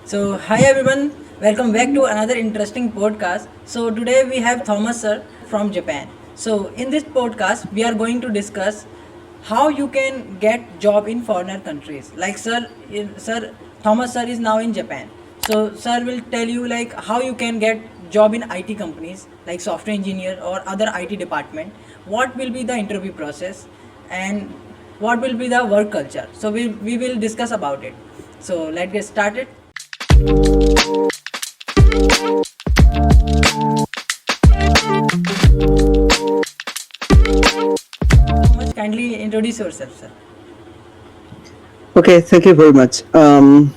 So, hi everyone, welcome back to another interesting podcast. So, today we have Thomas sir from Japan. So, in this podcast, we are going to discuss how you can get job in foreigner countries. Like sir Thomas sir is now in Japan. So, sir will tell you like how you can get job in IT companies like software engineer or other IT department. What will be the interview process and what will be the work culture. So, we will discuss about it. So, let's get started. Much kindly introduce yourself, sir. Okay, thank you very much. Yeah,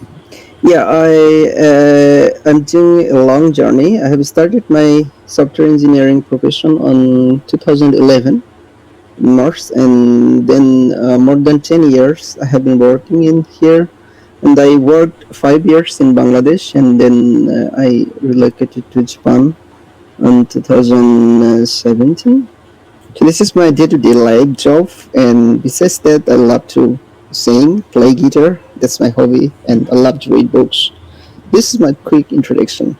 I'm doing a long journey. I have started my software engineering profession on 2011 March, and then more than 10 years I have been working in here. And I worked 5 years in Bangladesh, and then I relocated to Japan in 2017. So this is my day-to-day life job, and besides that, I love to sing, play guitar. That's my hobby, and I love to read books. This is my quick introduction.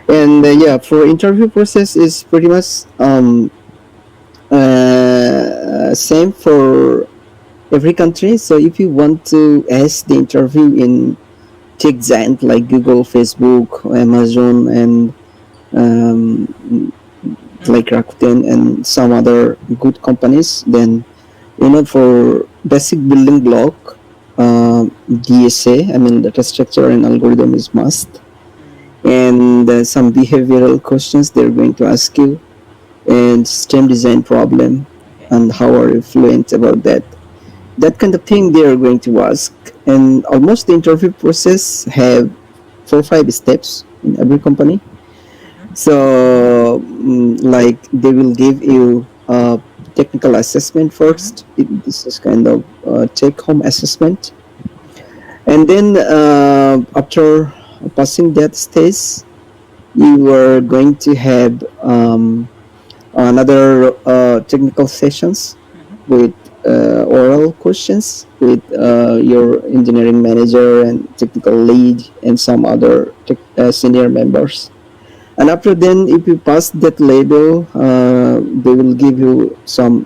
And yeah, for interview process is pretty much same for every country. So if you want to ask the interview in tech giant like Google, Facebook, Amazon, and um, like Rakuten and some other good companies, then for basic building block, DSA, I mean data structure and algorithm is must, and some behavioral questions they're going to ask you, and system design problem, Okay. and how are you fluent about that. That kind of thing they are going to ask, and almost the interview process have 4 5 steps in every company. So, like they will give you a technical assessment first. This is kind of take-home assessment, and then after passing that stage, you are going to have another technical sessions with oral questions with your engineering manager and technical lead and some other senior members. And after then, if you pass that label, they will give you some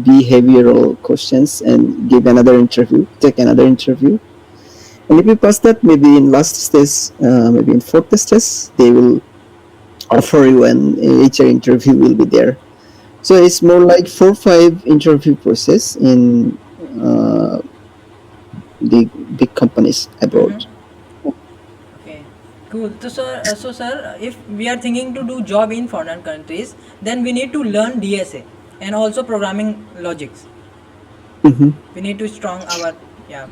behavioral questions and give another interview, take another interview. And if you pass that, maybe in last stage, maybe in fourth stage, they will offer you an HR interview will be there. So it's more like 4 5 interview process in uh, the big companies abroad. Okay. Cool. So sir, if we are thinking to do job in foreign countries, then we need to learn DSA and also programming logics. Mm-hmm. We need to strong our yeah.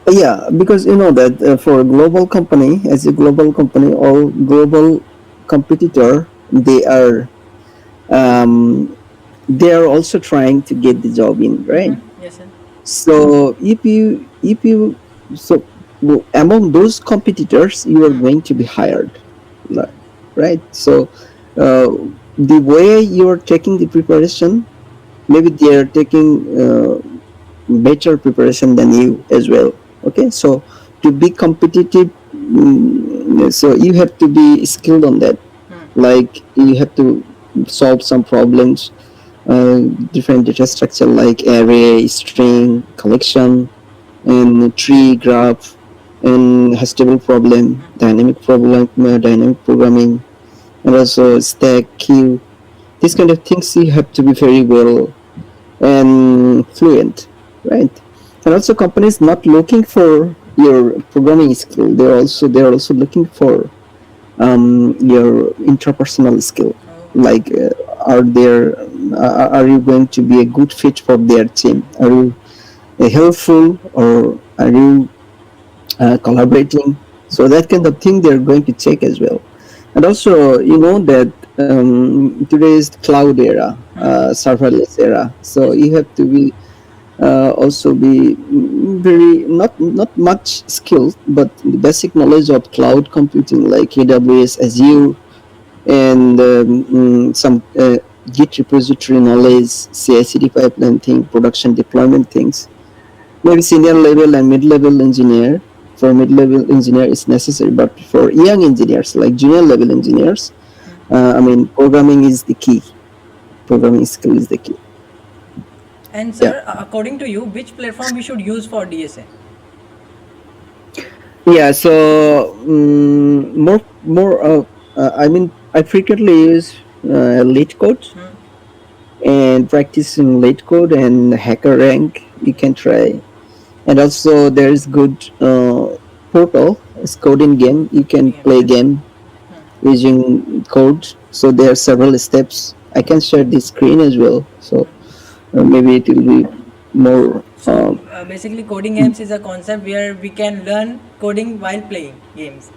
Yeah, because you know that for a global company, as a global company, all global competitor, um, they are also trying to get the job in, right? Yes, sir. So if you so among those competitors, you are going to be hired, right? So uh, the way you are taking the preparation, maybe they are taking better preparation than you as well. Okay, so to be competitive, so you have to be skilled on that. Like you have to solve some problems, different data structure like array, string, collection, and tree graph, and hash-table problem, dynamic programming, and also stack queue. These kind of things you have to be very well and fluent, right? And also companies not looking for your programming skill. They're also looking for your interpersonal skill. Like, are you going to be a good fit for their team? Are you helpful, or are you collaborating? So that kind of thing they're going to check as well. And also, you know that today is cloud era, serverless era. So Yes. you have to be also be very not much skilled, but the basic knowledge of cloud computing like AWS, Azure, and some Git repository knowledge, CI/CD pipeline thing, production deployment things. Maybe senior level and mid level engineer for mid-level engineer it's necessary, but for young engineers like junior level engineers, I mean, programming is the key. Programming skill is the key. And Yeah. sir, according to you, which platform we should use for DSA? Yeah. So more. I mean, I frequently use lead code Hmm. and practicing lead code and hacker rank. You can try, and also there is good portal. It's coding game. You can Game, play yes. game using code. So there are several steps. I can share the screen as well. So maybe it will be more. So basically, coding games is a concept where we can learn coding while playing games.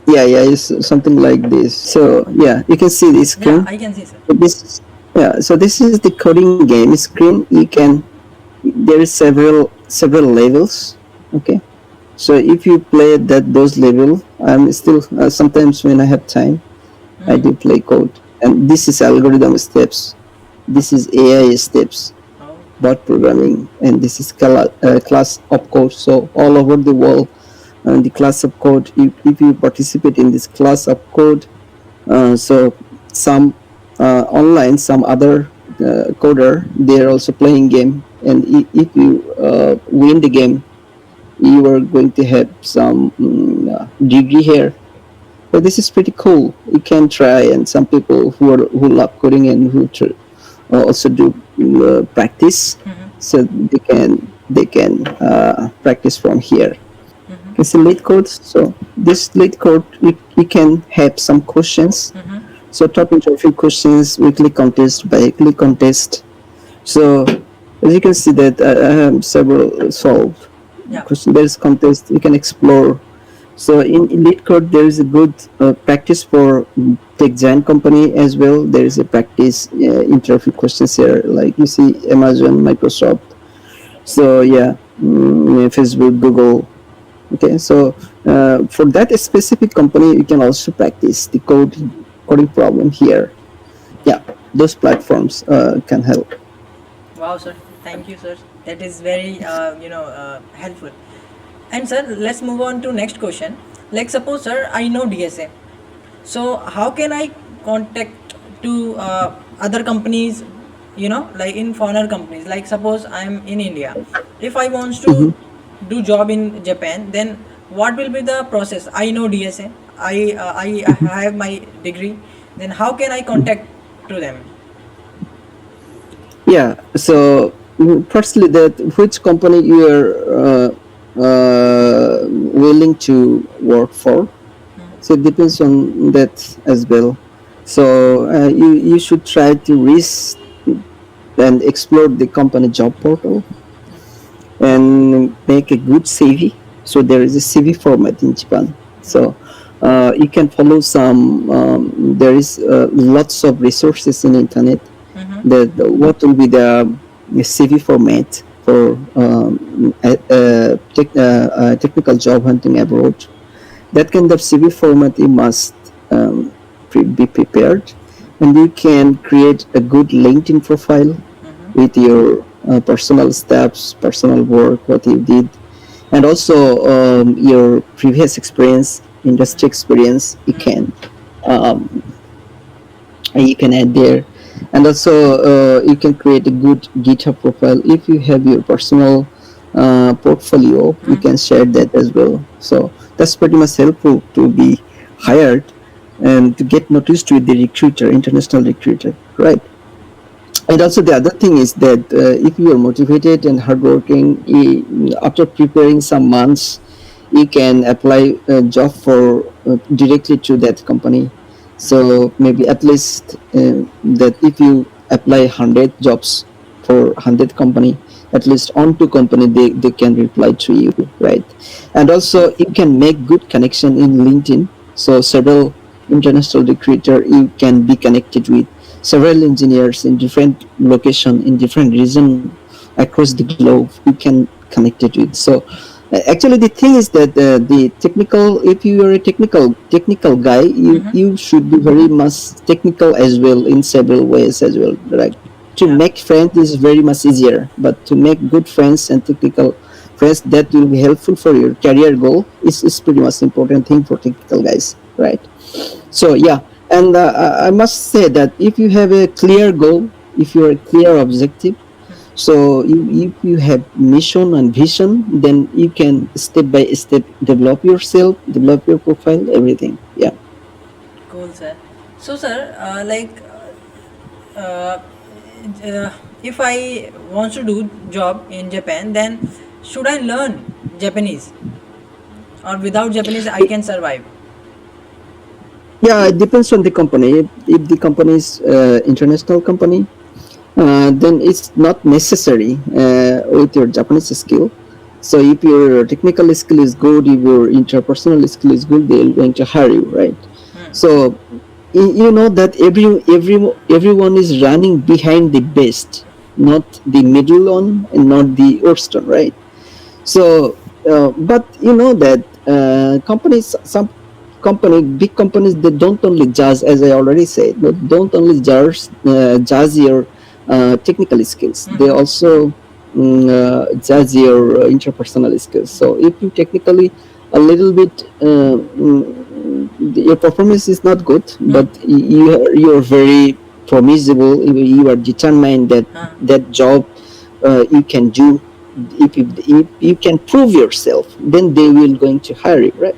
Yeah, yeah, it's something like this. So yeah, you can see the Yeah, screen. I can see, sir. So this, yeah, so this is the coding game screen. You can, there is several levels. Okay, so if you play those level, I'm still sometimes when I have time, I Hmm. do play code. And this is algorithm steps. This is AI steps, Oh. bot programming, and this is class of code. So all over the world, the class of code. If you participate in this class of code, so some online, some other coder, they're also playing game, and if you win the game, you are going to have some degree here. So this is pretty cool. You can try, and some people who love coding and who also do practice, so they can practice from here. It's a lead code. So this lead code, we can have some questions. So top interview questions, weekly contest, bi-weekly contest. So as you can see that I have several solved Yeah. question based contest. You can explore. So in lead code, there is a good practice for tech giant company as well. There is a practice interview questions here, like you see Amazon, Microsoft. So yeah, Facebook, Google. Okay, so for that specific company, you can also practice the coding problem here. Yeah, those platforms can help. Wow, sir. Thank you, sir. That is very, helpful. And sir, let's move on to next question. Like suppose, sir, I know DSA. So how can I contact to other companies? Like in foreigner companies. Like suppose I'm in India. If I wants to Mhm. do job in Japan, then what will be the process? I know DSA. I have my degree. Then how can I contact to them? Yeah. So firstly, that which company you are willing to work for. So it depends on that as well. So you should try to reach and explore the company job portal and make a good CV. So there is a CV format in Japan. So you can follow some. There is lots of resources in internet. That what will be the CV format for technical job hunting abroad. That kind of CV format you must be prepared, and you can create a good LinkedIn profile with your personal steps, personal work, what you did, and also your previous experience, industry experience. Um, you can add there, and also you can create a good GitHub profile. If you have your personal portfolio, you can share that as well. So that's pretty much helpful to be hired and to get noticed with the recruiter, international recruiter, right? And also the other thing is that if you are motivated and hardworking, after preparing some months, you can apply a job for directly to that company. So maybe at least that if you apply 100 jobs for 100 company, at least on two company they can reply to you, right? And also you can make good connection in LinkedIn. So several international recruiter you can be connected with, several engineers in different location in different region across the globe you can connect it with. So actually the thing is that the technical, if you are a technical guy, you should be very much technical as well in several ways as well, right? To Yeah. make friends is very much easier, but to make good friends and technical request that will be helpful for your career goal is pretty much important thing for technical guys, right? So yeah, and I must say that if you have a clear goal, if you are a clear objective, so if you have mission and vision, then you can step by step develop yourself, develop your profile, everything. Yeah. Cool, sir. So, sir, uh, uh, if I want to do job in Japan, then should I learn Japanese, or without Japanese I can survive? Yeah, it depends on the company. If the company is international company, then it's not necessary with your Japanese skill. So if your technical skill is good, if your interpersonal skill is good, they're going to hire you, right? So you know that everyone is running behind the best, not the middle one and not the worst one, right? So, but you know that companies, some big companies, they don't only judge, as I already said, but don't only judge your technical skills. They also judge your interpersonal skills. So, if you technically a little bit, your performance is not good, but you are very promisable. You are determined that that job you can do. If you can prove yourself, then they will going to hire you, right?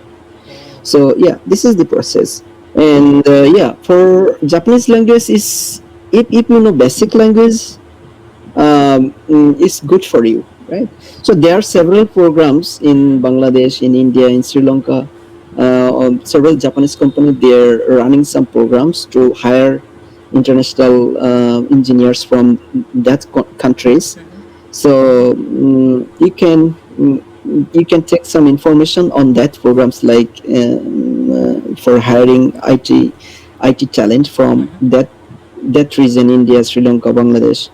So yeah, this is the process. And yeah, for Japanese language is, if you know basic language, is good for you, right? So there are several programs in Bangladesh, in India, in Sri Lanka. Several Japanese companies, they're running some programs to hire international engineers from that countries. So you can take some information on that programs, like for hiring IT talent from that region, India, Sri Lanka, Bangladesh,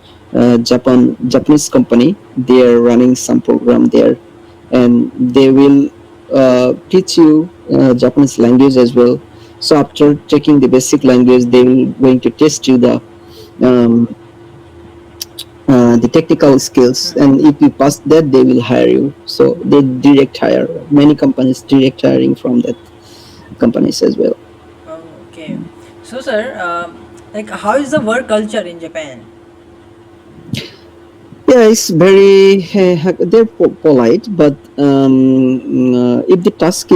Japanese company. They are running some program there, and they will teach you Japanese language as well. So after taking the basic language, they will going to test you um, the technical skills, and if you pass that, they will hire you. So they direct hire. Many companies direct hiring from that companies as well. Oh, okay. So, sir, like how is the work culture in Japan? Yeah, it's very they're polite, but if the task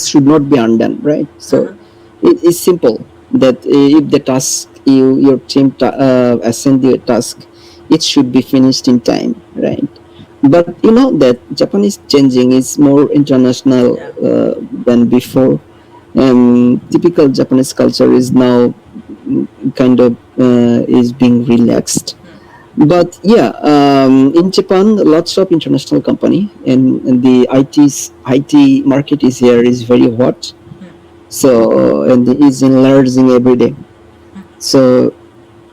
should not be undone, right? So it is simple that if the task your team assign you a task, it should be finished in time, right? But you know that Japan is changing; it's more international Yeah. than before. Typical Japanese culture is now kind of is being relaxed. But yeah, in Japan, lots of international company, and the IT market is here is very hot. So and it is enlarging every day. So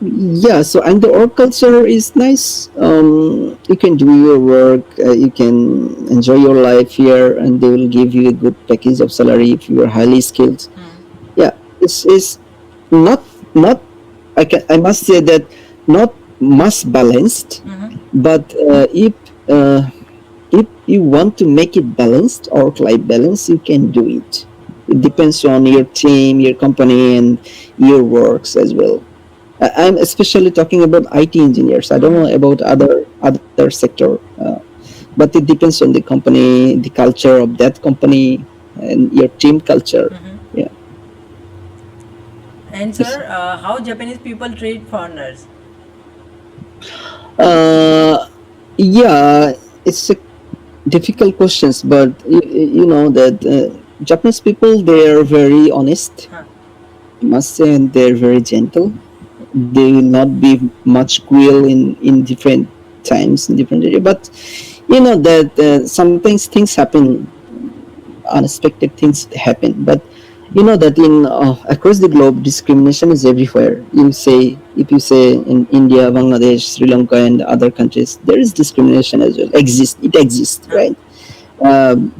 yeah, so and the work culture is nice. You can do your work, you can enjoy your life here, and they will give you a good package of salary if you are highly skilled. Yeah, it's not not I must say that not much balanced, but uh, if you want to make it balanced or life balance, you can do it. It depends on your team, your company, and your works as well. I'm especially talking about IT engineers. I don't know about other sector, but it depends on the company, the culture of that company, and your team culture. Yeah. And Yes. sir, how Japanese people treat foreigners? Uh, yeah, it's a difficult questions, but you know that Japanese people, they are very honest, Huh. I must say, and they're very gentle. They will not be much cruel in different times in different area, but you know that sometimes things happen, unexpected things happen, but you know that in across the globe, discrimination is everywhere. You say, if you say in India, Bangladesh, Sri Lanka, and other countries, there is discrimination as well. It exists, right?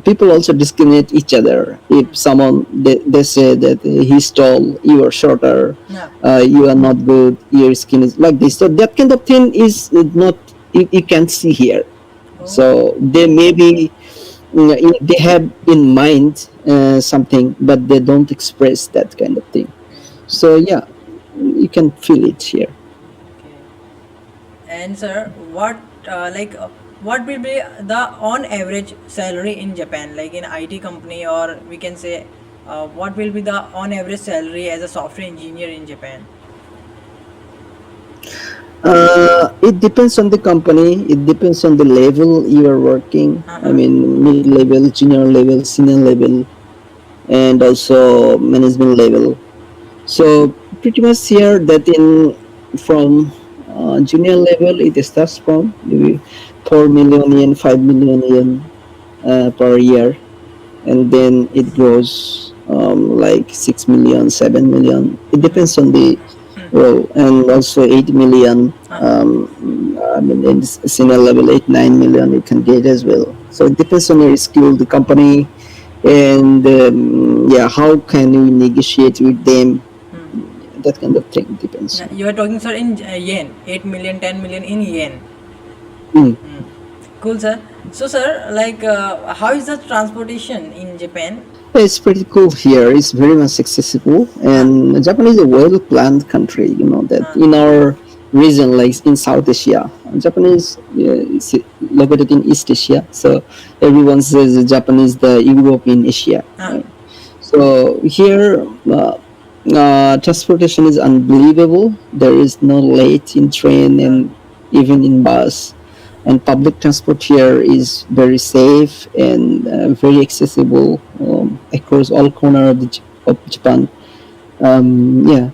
People also discriminate each other. If someone, they say that he's tall, you are shorter, Yeah. you are not good, your skin is like this. So that kind of thing is not, you can't see here. So they maybe they have in mind something, but they don't express that kind of thing. So yeah, you can feel it here. Okay. And sir, what will be the on average salary in Japan, like in IT company, or we can say, what will be the on average salary as a software engineer in Japan? It depends on the company. It depends on the level you are working. I Uh-huh. mean, mid level, junior level, senior level, and also management level. So pretty much here that in from junior level it starts from maybe 4 million yen, 5 million yen per year, and then it grows like 6 million, 7 million. It depends on the role, and also 8 million. Uh-huh. I mean, in senior level, 8, 9 million you can get as well. So it depends on your skill, the company, and yeah, how can you negotiate with them? That kind of thing depends. Yeah, you are talking, sir, in yen, 8 million, 10 million in yen. Mm. Cool, sir. So, sir, how is the transportation in Japan? It's pretty cool here. It's very much accessible, Huh. and Japan is a well-planned country. You know that Huh. in our region, like in South Asia, Japan is located in East Asia. So everyone says Japan is the Europe in Asia, Huh. right? So here, transportation is unbelievable. There is no late in train Huh. and even in bus, and public transport here is very safe and very accessible across all corner of, of Japan. Yeah,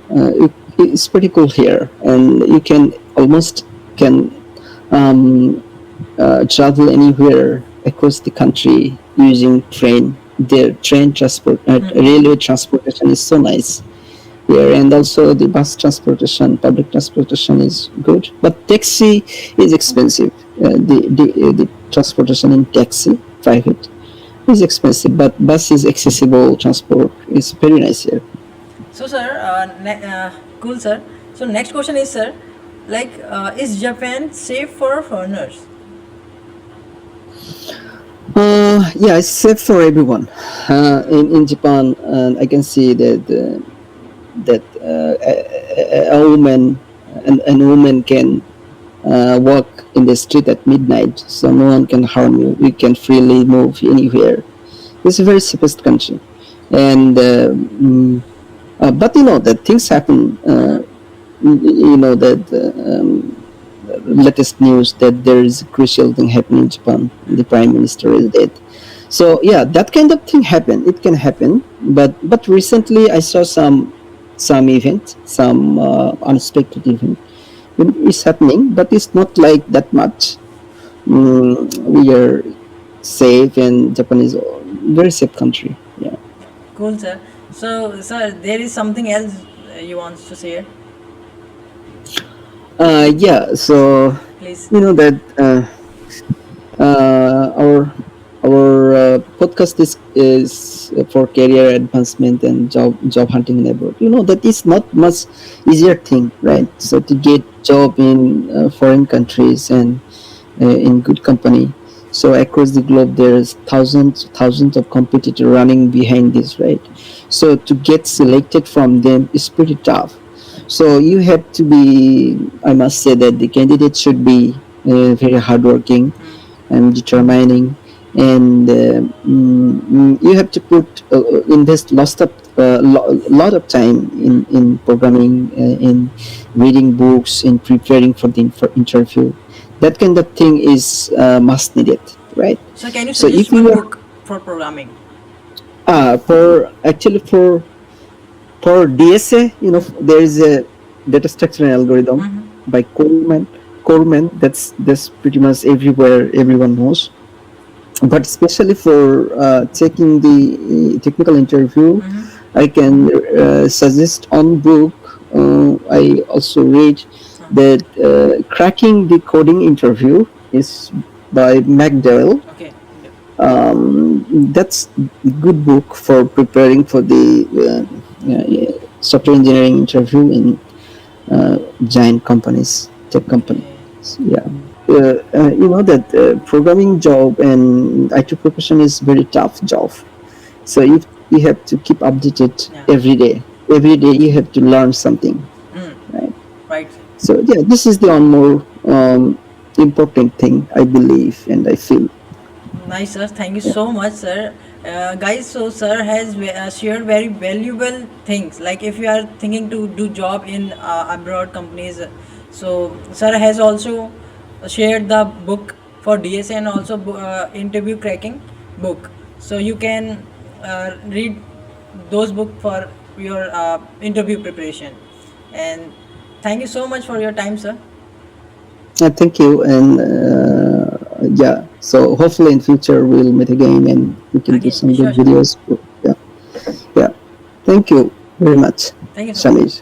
it's pretty cool here, and you can almost can um, travel anywhere across the country using train. The train transport, railway transportation is so nice here, and also the bus transportation, public transportation is good. But taxi is expensive. The transportation in taxi, private, is expensive, but bus is accessible. Transport is very nice here. So, sir, cool, sir. So, next question is, sir, is Japan safe for foreigners? Yeah, it's safe for everyone. In Japan, I can see that a woman and woman can walk in the street at midnight, so no one can harm you. You can freely move anywhere. It's a very safest country, and but you know that things happen. Uh-huh. You know that latest news that there is a crucial thing happening in Japan. The prime minister is dead. So yeah, that kind of thing happen. It can happen, but recently I saw some event, some unexpected event. It's happening, but it's not like that much. We are safe, and Japan is a very safe country. Yeah. Cool, sir. So, sir, there is something else you want to say, Yeah. So please. you know that our podcast is for career advancement and job hunting in abroad. You know that is not much easier thing, right? So to get job in foreign countries and in good company. So across the globe, there's thousands of competitors running behind this, right? So to get selected from them is pretty tough. So you have to be, I must say that the candidate should be very hardworking and determining, and you have to put invest lot of time in programming, in reading books, in preparing for the interview. That kind of thing is must needed, right? So, can you So suggest if you one are book for programming? for actually for DSA, you know, there is a data structure and algorithm by Coleman. Coleman, that's pretty much everywhere, everyone knows. But especially for taking the technical interview, I can suggest on book. I also read that cracking the coding interview is by McDowell. Okay. That's a good book for preparing for the software engineering interview in giant companies, tech companies. Okay. Yeah, you know that programming job and IT profession is very tough job. So you have to keep updated Yeah. every day. Every day you have to learn something, Mm. right? Right. So yeah, this is the one more important thing I believe and I feel. Nice, sir. Thank you Yeah. so much, sir. Guys, so sir has shared very valuable things. Like if you are thinking to do job in abroad companies, so sir has also shared the book for DSA and also interview cracking book. So you can read those book for your interview preparation. And thank you so much for your time, sir. Thank you, and yeah. So hopefully in future we'll meet again and we can do Again, some good sure, sure. videos. Yeah, yeah. Thank you very much, Thank you so much. Shamir.